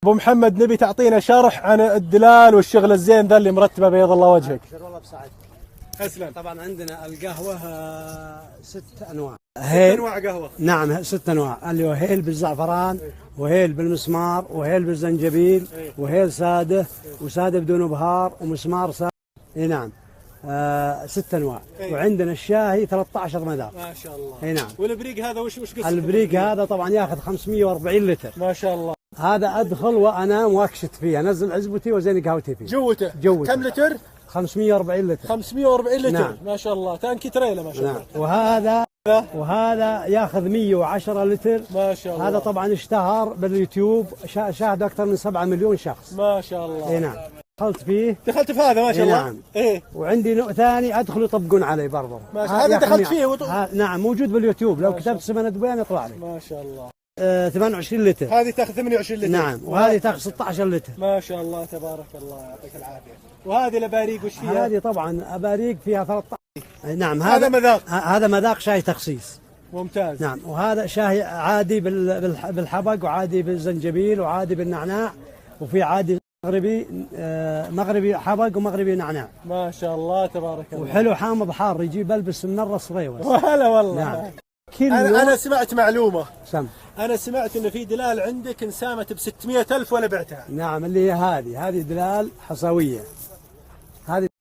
ابو محمد نبي تعطينا شرح عن الدلال والشغل الزين ذا اللي مرتبه بيض الله وجهك. والله بسعد. اسلم. طبعا عندنا القهوه 6 انواع. 6 انواع قهوه. نعم 6 انواع، اللي هو هيل بالزعفران وهيل بالمسمار وهيل بالزنجبيل وهيل ساده وساده بدون بهار ومسمار ساده. اي نعم 6 انواع. وعندنا الشاهي 13 مذاق. ما شاء الله. اي نعم. والبريق هذا وش قصته؟ البريق هذا طبعا ياخذ 540 لتر. ما شاء الله. هذا ادخل وانام واكشت فيه، انزل عزبتي وزين قهوتي فيه. جوته كم لتر؟ 540 لتر. 540 لتر. نعم. ما شاء الله. تانكي تريلا ما شاء الله. نعم. وهذا ياخذ 110 لتر. ما شاء الله. هذا طبعا اشتهر باليوتيوب، شاهده اكثر من 7 مليون شخص. ما شاء الله. اي نعم. دخلت في هذا ما شاء الله. نعم. وعندي نوع ثاني ادخل يطبقون عليه برضه. هذا دخلت فيه نعم موجود باليوتيوب، لو كتبت سمنة دبيان يطلع لي. ما شاء الله. 28 لتر. هذه تاخذ 28 لتر. نعم. وهذه تاخذ 16 لتر. ما شاء الله تبارك الله يعطيك العافيه. وهذه الاباريق وش فيها؟ هذه طبعا اباريق فيها 13. نعم. هذا مذاق. هذا مذاق شاي تخسيس. ممتاز. نعم. وهذا شاي عادي بالحبق وعادي بالزنجبيل وعادي بالنعناع، وفي عادي مغربي حبق ومغربي نعناع. ما شاء الله تبارك الله. وحلو حامض حار يجيب البس من الرص ريوس. وهلا والله. نعم. أنا سمعت معلومة. أنا سمعت إن في دلال عندك انسامت ب 600,000 ولا بعتها. نعم اللي هي هذه دلال حصوية.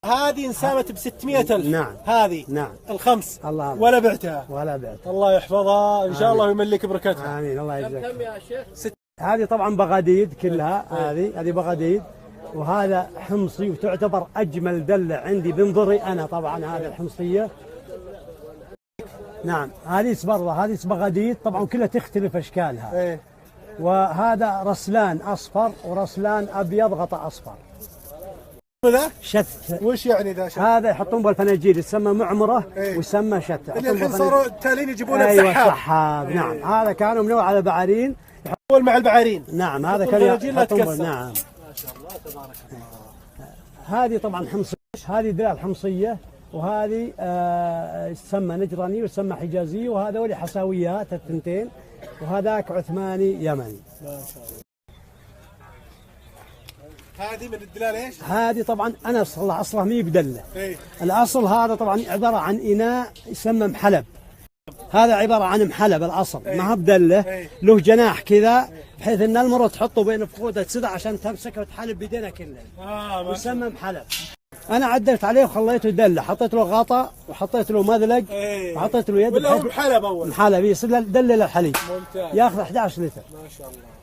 هذه انسامت ب 600,000. نعم. هذه. نعم. الخمس. الله. ولا بعتها. ولا بعتها. الله يحفظها إن شاء الله ويملك بركتها. آمين. الله يجزاك. كم يا شيخ؟ هذه طبعا بغاديد كلها. هذه بغاديد. وهذا حمصي وتعتبر أجمل دلة عندي بنظري أنا طبعا هذه الحمصية. نعم. هذه برضه هذه بغاديد طبعا كلها تختلف أشكالها. وهذا رسلان أصفر ورسلان أبيض غطاء أصفر. ذا؟ شت. وش يعني ذا شت؟ هذا يحطون بالفناجيل يسمى معمرة ويسمى شت. اللي الحين صاروا التالين يجيبونه بسحاب. أيوة سحاب. نعم. هذا كانوا منوع على بعارين. يحطون مع البعارين. نعم. هذا كان يحطون. نعم. ما شاء الله تبارك الله. هذه طبعا حمصية، هذه دلال حمصية، وهذه تسمى نجراني وتسمى حجازي، وهذول حساويات الثنتين، وهذاك عثماني يمني. ما شاء الله. هذه من الدلال ايش؟ هذه طبعا انا اصلها مي بدله. الاصل هذا طبعا عباره عن اناء يسمى محلب. هذا عباره عن محلب الاصل، ما هو بدله. له جناح كذا بحيث ان المرة تحطه بين فخوده تسدع عشان تمسكه وتحلب بيدينها كلها. يسمى محلب. انا عدلت عليه وخليته دله، حطيت له غطاء وحطيت له مذلق وحطيت له يد. ولا محلب اول؟ محلب يصير دله للحليب. ممتاز. ياخذ 11 لتر. ما شاء الله.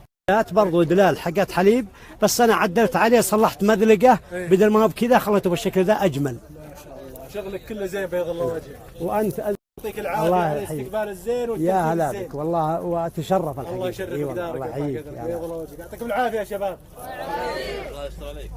برضو دلال حقت حليب، بس انا عدلت عليه صلحت مذلقه بدل ما هو بكذا خليته بالشكل ذا اجمل. ما شاء الله. شغلك كله زين بيض الله وجهك. وانت يعطيك العافيه على الاستقبال الزين والترتيب يا هلا بك والله، واتشرف الحقيقه. الله يشرفك دارك. الله يحييك. بيض الله وجهك. يعطيكم العافيه يا شباب. الله يستر عليك.